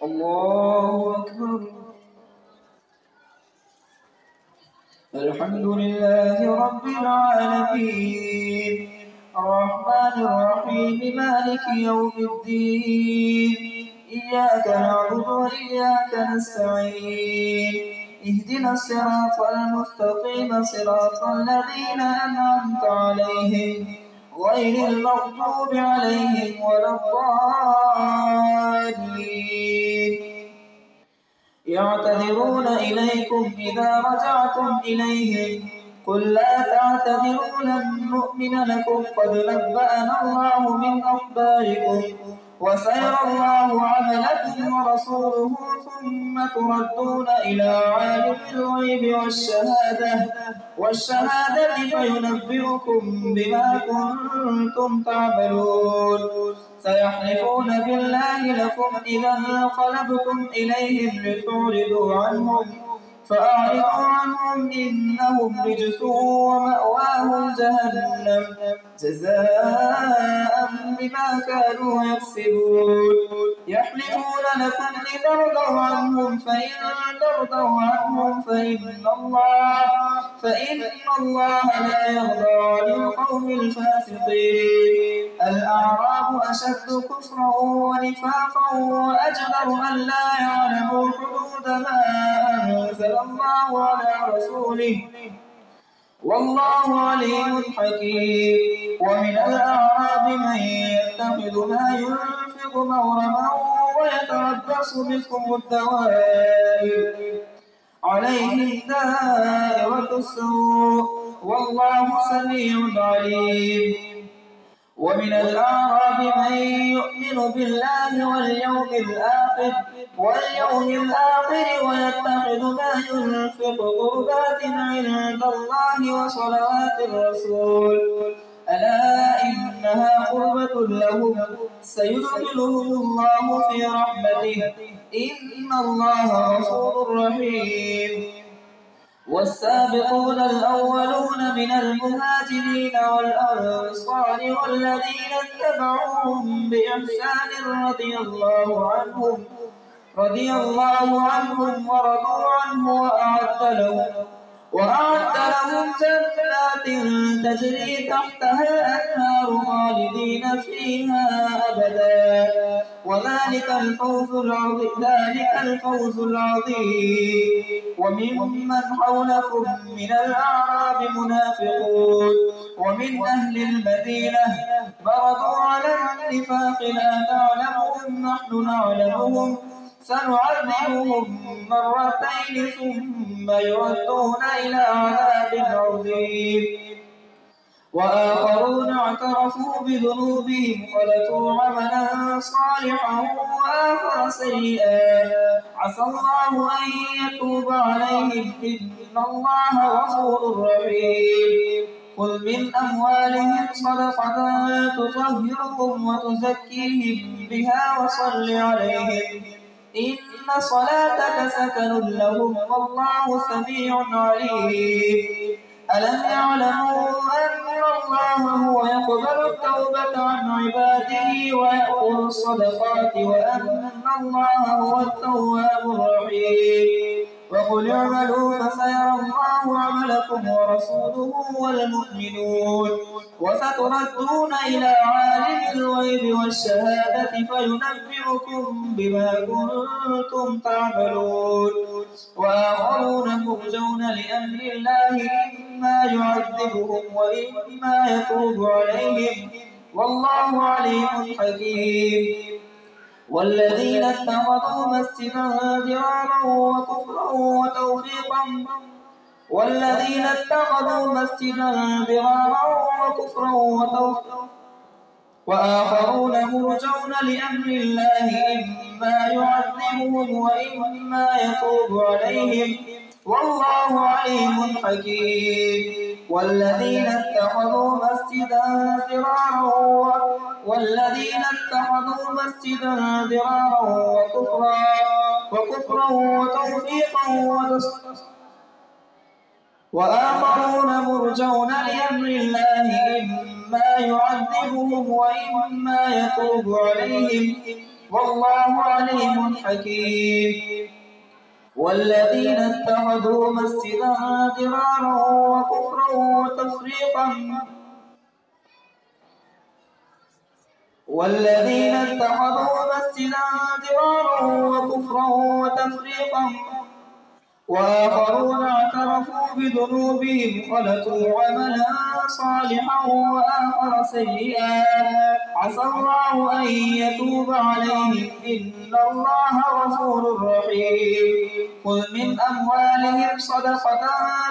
الله أكبر. الحمد لله رب العالمين الرحمن الرحيم مالك يوم الدين إياك نعبد وإياك نستعين اهدنا الصراط المستقيم صراط الذين أنعمت عليهم غير المغضوب عليهم ولا الضالين. يعتذرون إليكم إذا رجعتم إليهم قل لا تعتذروا لن نؤمن لكم قد نبأنا الله من أخباركم وسيرى الله عملكم ورسوله ثم تردون إلى عالم الغيب والشهادة فينبئكم بما كنتم تعملون. سيحلفون بالله لكم إذا انقلبتم إليهم لتعرضوا عنهم فأعرضوا عنهم إنهم رجس ومأواهم جهنم جزاء بما كانوا يكسبون. يحلفون لكم لترضوا عنهم فإن ترضوا عنهم فإن الله لا يرضى عن القوم الفاسقين. الأعراب أشد كفرا ونفاقا وأجدر أن لا يعلموا حدود ما أنزل الله على رسوله والله عليم حكيم. ومن الأعراب من يتخذ ما ينفق مغرما ويتربص بكم الدوائر عليهم دائرة السوء والله سميع عليم. ومن الأعراب من يؤمن بالله واليوم الآخر ويتخذ ما ينفق قربات عند الله وصلوات الرسول ألا إنها قربة لهم سيدخلهم الله في رحمته إن الله غفور رحيم. والسابقون الأولون من المهاجرين والأنصار والذين اتبعوهم بإحسان رضي الله عنهم ورضوا عنه وأعد لهم جنات تجري تحتها الأنهار خالدين فيها أبدا وذلك الفوز العظيم. وممن حولكم من الأعراب منافقون ومن أهل المدينة مرضوا على النفاق لا تعلمهم نحن نعلمهم سنعذبهم مرتين ثم يردون إلى عذاب عظيم. وآخرون اعترفوا بذنوبهم خلطوا عملا صالحا وآخر سيئا عسى الله أن يتوب عليهم إن الله غفور رحيم. خذ من أموالهم صدقة تطهرهم وتزكيهم بها وصل عليهم إن صلاتك سكن لهم والله سميع عليم. ألم يعلموا أن الله هو يقبل التوبة عن عباده ويأخذ الصدقات وأن الله هو التواب الرحيم. وقل اعملوا فسيرى الله عملكم ورسوله والمؤمنون وستردون إلى عالم الغيب والشهادة فينبئكم بما كنتم تعملون. وآخرون مرجون لأمر الله إما يعذبهم وإما يتوب عليهم والله عليم حكيم. والذين اتخذوا مسجدا ضرارا وكفرا وتوفيقا وآخرون مرجون لأمر الله إما يعذبهم وإما يتوب عليهم والله عليم حكيم. والذين اتخذوا مسجدا ضرارا وكفرا وتوفيقا وآخرون مرجون لأمر الله إما يعذبهم وإما يتوب عليهم والله عليم حكيم. والذين اتخذوا مسجدا ضرارا وكفرا وتفريقا وآخرون اعترفوا بذنوبهم خلقوا عملا صالحا وآخر سيئا عسى الله أن يتوب عليهم إن الله غفور رحيم. خذ من أموالهم صدقة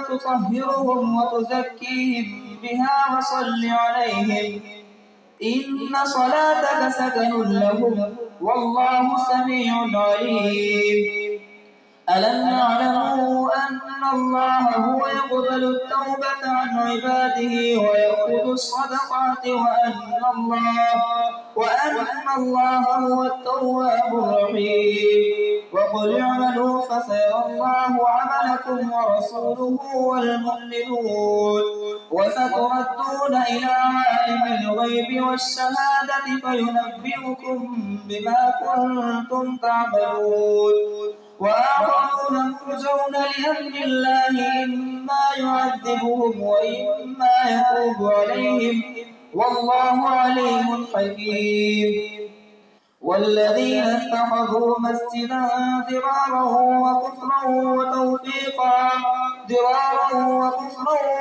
تطهرهم وتزكيهم بها وصل عليهم إن صلاتك سكن لهم والله سميع عليم. ألم يعلموا أن الله هو يقبل التوبة عن عباده ويأخذ الصدقات وأن الله هو التواب الرحيم. وقل اعملوا فسيرى الله عملكم ورسوله والمؤمنون وستردون إلى عالم الغيب والشهادة فينبئكم بما كنتم تعملون. وآخرون مرجون لأمر الله إما يعذبهم وإما يتوب عليهم والله عليم حكيم. والذين اتخذوا مسجدا ضرارا وكفرا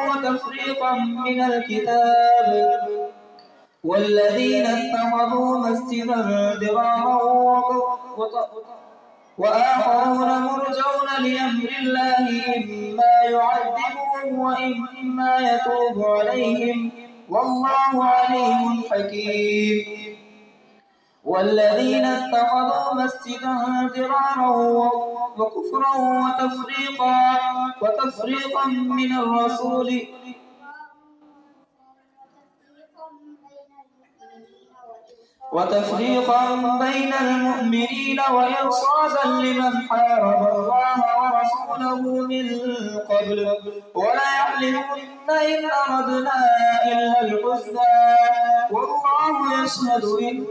وتفريقا من الكتاب وآخرون مرجون لأمر الله إما يعذبهم وإما يتوب عليهم والله عليم حكيم. والذين اتخذوا مسجدا ضرارا وكفرا وتفريقا من الرسول وتفريقا بين المؤمنين وإرصادا لمن حارب الله ورسوله من قبل ولا يحلفن إن أردنا إلا الحسنى والله يشهد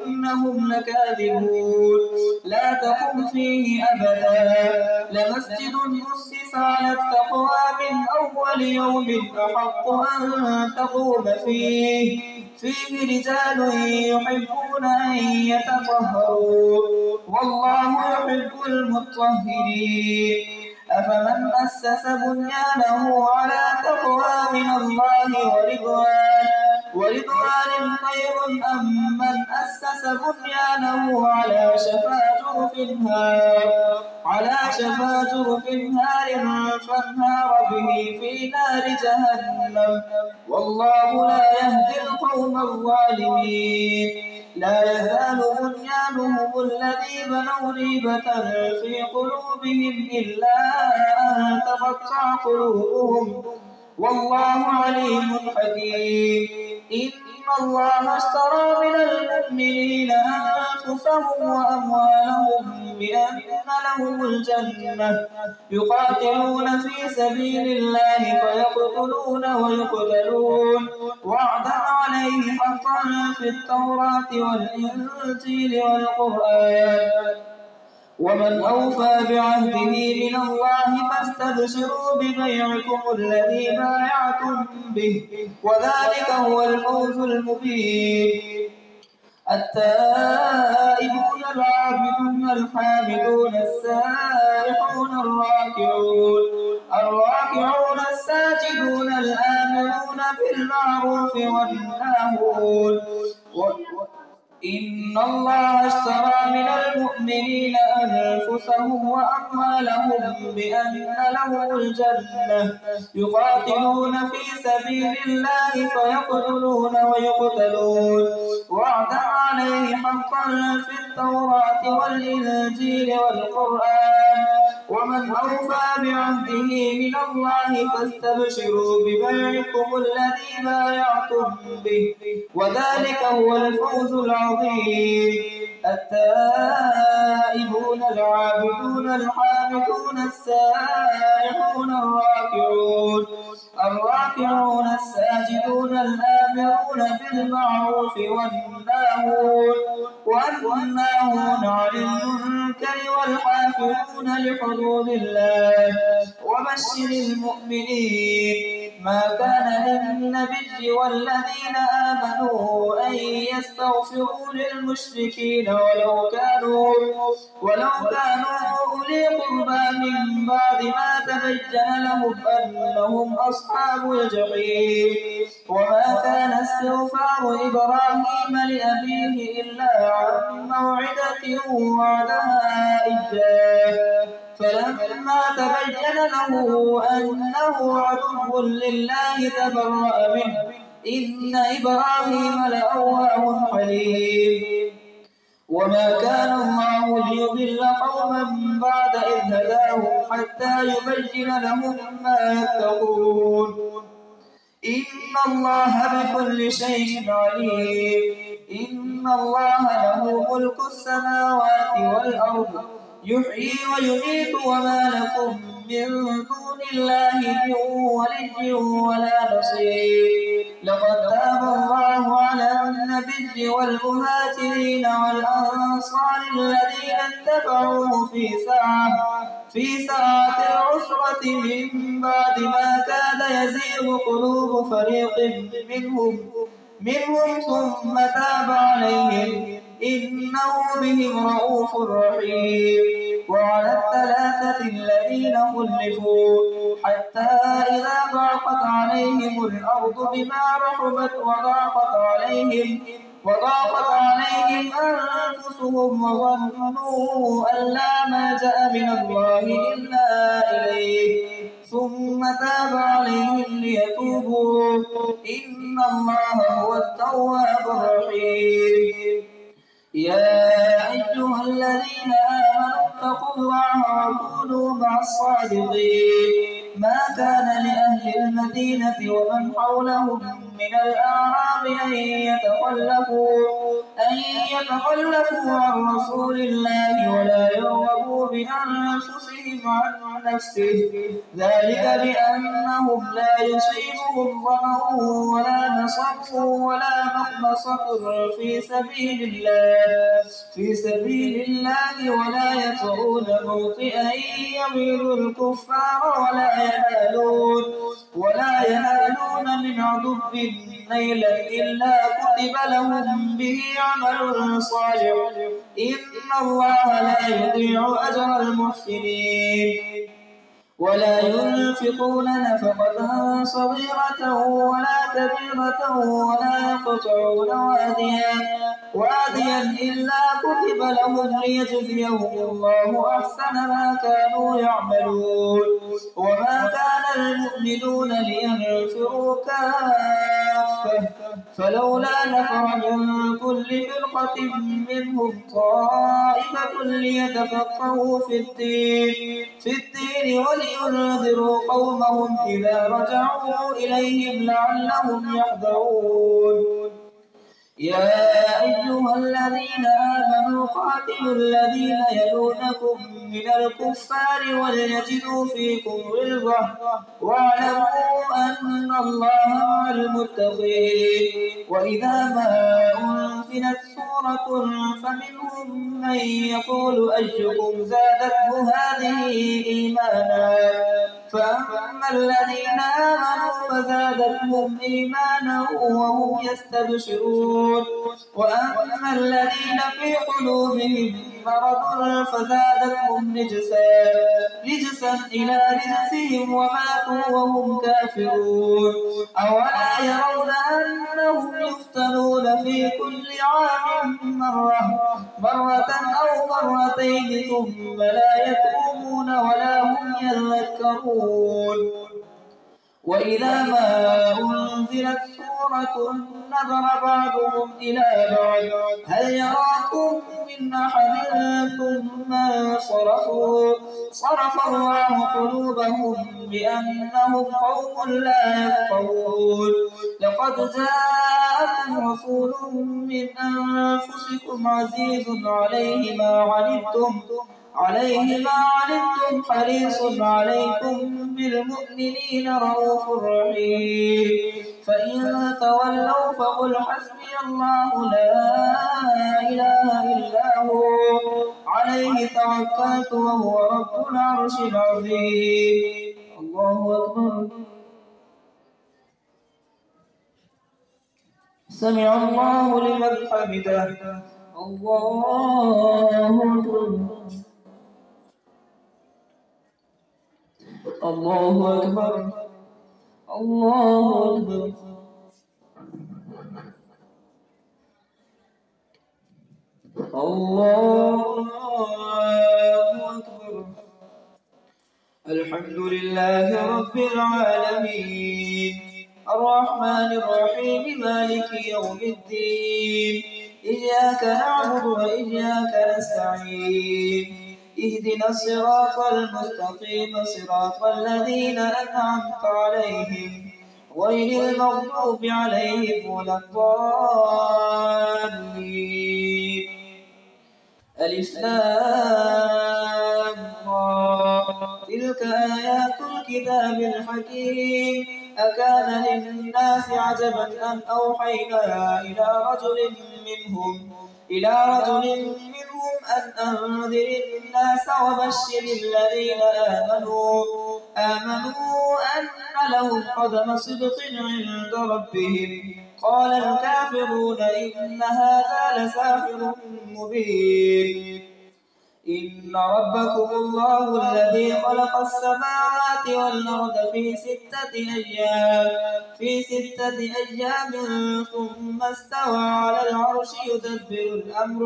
إنهم لكاذبون. لا تقم فيه أبدا لمسجد أسس على التقوى من أول يوم أحق أن تقوم فيه رجال يحبون أن يتطهروا والله يحب المطهرين. أفمن أسس بنيانه على تقوى من الله ورضوان خير أم من أسس بنيانه على شفا جرف هار فانهار به في نار جهنم والله لا يهدي القوم الظالمين. لا يزال بنيانهم الذي بنوا ريبة في قلوبهم إلا أن تقطع قلوبهم والله عليم حكيم. إن الله اشترى من المؤمنين أنفسهم وأموالهم بأن لهم الجنة يقاتلون في سبيل الله فيقتلون ويقتلون وعدا عليه حقا في التوراة والإنجيل والقرآن. ومن أوفى بعهده من الله فاستبشروا ببيعكم الذي بايعتم به وذلك هو الفوز المبين. التائبون العابدون الحامدون السائحون الراكعون الساجدون الآمرون بالمعروف والناهون. إن الله اشترى من المؤمنين أنفسهم وأموالهم بأن لهم الجنة يقاتلون في سبيل الله فيقتلون ويقتلون وعدا عليه حقا في التوراة والإنجيل والقرآن. ومن أوفى بعهده من الله فاستبشروا ببيعكم الذي بايعتم به وذلك هو الفوز العظيم. التائبون العابدون الحامدون السائحون الراكعون الراكعون الساجدون الآمرون بالمعروف والناهون عن المنكر والحافظون لحدود الله وبشر المؤمنين. ما كان للنبي والذين آمنوا أن يستغفروا للمشركين ولو كانوا أولي قربى من بعد ما تبين لهم أنهم أصحاب الجحيم. وما كان استغفار إبراهيم لأبيه إلا عن موعدة وعدها إياه فلما تبين له أنه عدو لله تبرأ منه إن إبراهيم لأواه حليم. وما كان الله ليضل قوما بعد إذ هداهم حتى يبين لهم ما يتقون إن الله بكل شيء عليم. إن الله له ملك السماوات والأرض يحيي ويميت وما لكم من دون الله من ولي ولا نصير. لقد تاب الله على النبي والمهاجرين والأنصار الذين اتبعوه في ساعة العسرة من بعد ما كاد يزيغ قلوب فريق منهم ثم تاب عليهم إنه بهم رءوف رحيم. وعلى الثلاثة الذين خلفوا حتى إذا ضاقت عليهم الأرض بما رحبت وضاقت عليهم أنفسهم وظنوا أن لا ملجأ من الله إلا إليه ثم تاب عليهم ليتوبوا إن الله هو التواب الرحيم. يا أيها الذين آمنوا اتقوا الله وكونوا مع الصادقين. ما كان لأهل المدينة ومن حولهم من الأعراب أن يتخلفوا عن رسول الله ولا يرغبوا بأنفسهم عن نفسه ذلك بأنهم لا يصيبهم ظمأ ولا نصب ولا مخمصة في سبيل الله ولا يطؤون موطئا يغيظ الكفار ولا ينالون من عدو نيلا إلا كتب لهم به عمل صالح إن الله لا يضيع أجر المحسنين. ولا ينفقون نفقة صغيرة ولا كبيرة ولا يقطعون واديا إلا كتب لهم ليجزيهم الله أحسن ما كانوا يعملون. وما كان المؤمنون لينفروا كافة فلولا نفر من كل فرقة منهم طائفة ليتفقهوا في الدين ولينذروا قومهم إذا رجعوا إليهم لعلهم يحذرون. يا أيها الذين آمنوا قاتلوا الذين يلونكم من الكفار وليجدوا فيكم غلظة واعلموا أن الله مع المتقين. وإذا ما أنزلت سورة فمنهم من يقول أيكم زادته هذه إيمانا فأما الذين آمنوا فزادتهم إيمانا وهم يستبشرون. وأما الذين في قلوبهم مرض فزادتهم رجسا إلى رجسهم وماتوا وهم كافرون. أولا يرون أنهم يفتنون في كل عام مرة أو مرتين ثم لا يتوبون ولا هم يذكرون. وإذا ما أنزلت سورة نظر بعضهم إلى بعض هل يراكم من أحد ثم صرف الله قلوبهم بأنهم قوم لا يفقهون. لقد جاءكم رسول من أنفسكم عزيز عليه ما عنتم عليه ما عنتم حريص عليكم بالمؤمنين رؤوف رحيم فإن تولوا فقل حسبي الله لا إله إلا هو عليه توكلت وهو رب العرش العظيم. الله أكبر. سمع الله لمن حمده. الله أكبر. الله أكبر. الله أكبر. الله أكبر. الحمد لله رب العالمين الرحمن الرحيم مالك يوم الدين إياك نعبد وإياك نستعين اهدنا الصراط المستقيم صراط الذين أنعمت عليهم غير المغضوب عليهم ولا الضالين. ألف لام را تلك آيات الكتاب الحكيم أكان للناس عجبا أن أوحينا إلى رجل منهم أن أنذر الناس وبشر الذين آمنوا أن لهم قدم صدق عند ربهم. قال الكافرون إن هذا لساحر مبين. إن ربكم الله الذي خلق السماوات والأرض في ستة أيام ثم استوى على العرش يدبر الأمر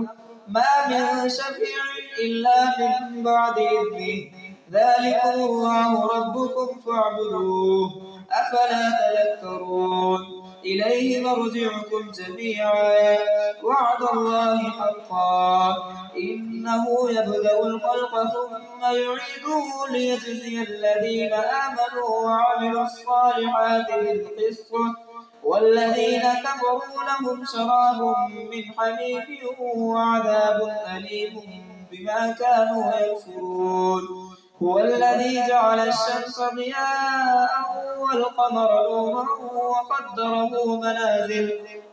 ما من شفيع إلا من بعد إذنه ذلكم الله ربكم فاعبدوه أفلا تذكرون. إليه مرجعكم جميعا وعد الله حقا إنه يبدأ الخلق ثم يعيده ليجزي الذين آمنوا وعملوا الصالحات بالقسط والذين كفروا لهم شراب من حميم وعذاب أليم بما كانوا يكفرون. هو الذي جعل الشمس ضياء والقمر نورا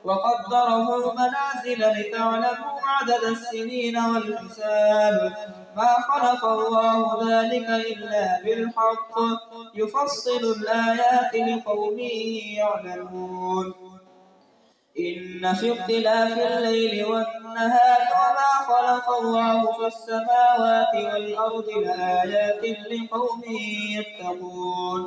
وقدره منازل لتعلموا عدد السنين والحساب ما خلق الله ذلك إلا بالحق يفصل الآيات لقوم يعلمون. إن في اختلاف الليل والنهار وما خلق الله في السماوات والأرض لآيات لقوم يتقون.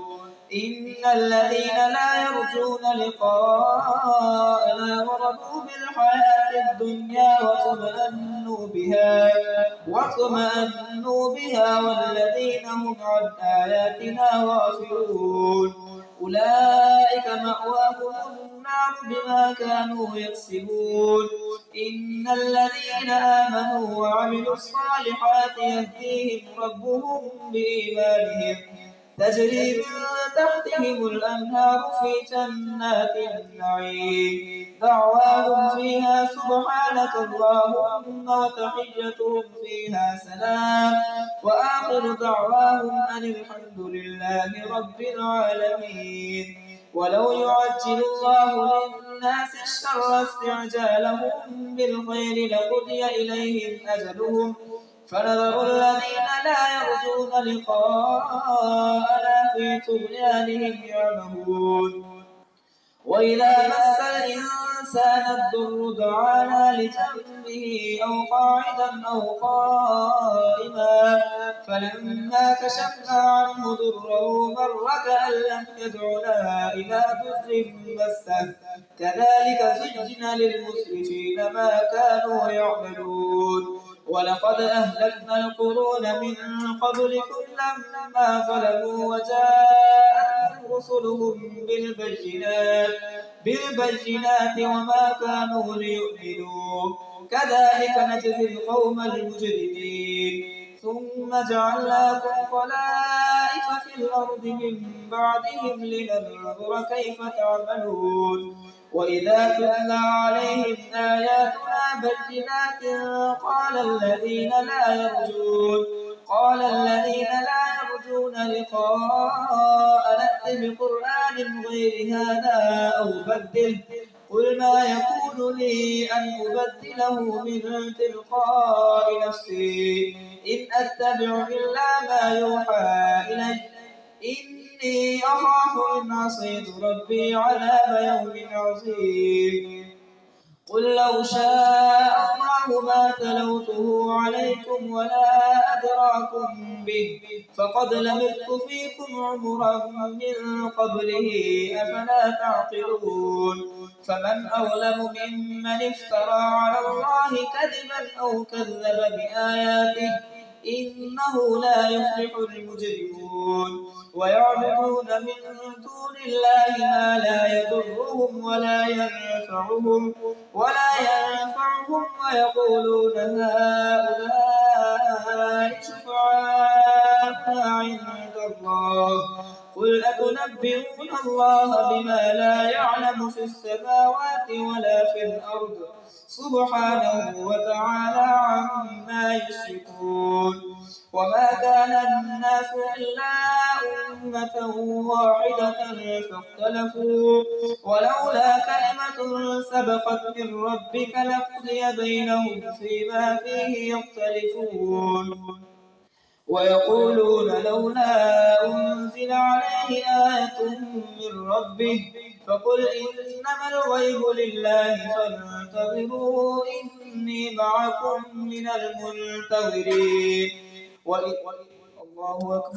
إن الذين لا يرجون لقاءنا ورضوا بالحياة الدنيا واطمأنوا بها والذين هم عن آياتنا غافلون أولئك مأواهم النار بما كانوا يكسبون. إن الذين آمنوا وعملوا الصالحات يهديهم ربهم بإيمانهم تجري من تحتهم الأنهار في جنات النعيم دعواهم فيها سبحانك اللهم وتحيتهم فيها سلام وآخر دعواهم أن الحمد لله رب العالمين. ولو يعجل الله للناس الشر استعجالهم بالخير لقضي إليهم أجلهم فنذر الذين لا يرجون لقاءنا في طغيانهم يعمهون. وإذا مس الإنسان الضر دعانا لجنبه أو قاعدا أو قائما فلما كشفنا عنه ضره مر كأن لم يدعنا إلى ضر مسه كذلك زين للمسرفين ما كانوا يعملون. ولقد أهلكنا القرون من قبلكم لما ظلموا وجاءتهم رسلهم بالبينات وما كانوا ليؤمنوا كذلك نجزي القوم المجرمين. ثم جعلناكم خلائف في الأرض من بعدهم لننظر كيف تعملون وإذا تتلى عليهم آياتنا بينات قال الذين لا يرجون لقاء نأت بقرآن غير هذا أو بدله قل ما يكون لي أن أبدله من تلقاء نفسي إن أتبع إلا ما يوحى إلي إني أخاف إن عصيت ربي عذاب يوم عظيم قل لو شاء الله ما تلوته عليكم ولا أدراكم به فقد لبثت فيكم عمرا من قبله أفلا تعقلون فمن أظلم ممن افترى على الله كذبا أو كذب بآياته إنه لا يفلح المجرمون ويعبدون من دون الله ما لا يضرهم ولا ينفعهم ويقولون هؤلاء شفعاؤنا عند الله قل أتنبئون الله بما لا يعلم في السماوات ولا في الأرض سبحانه وتعالى عما يشركون وما كان الناس إلا أمة واحدة فاختلفوا ولولا كلمة سبقت من ربك لقضي بينهم فيما فيه يختلفون ويقولون لولا أنزل عليه آية من ربه فقل إنما الغيب لله فانتظروا إني معكم من المنتظرين الله أكبر.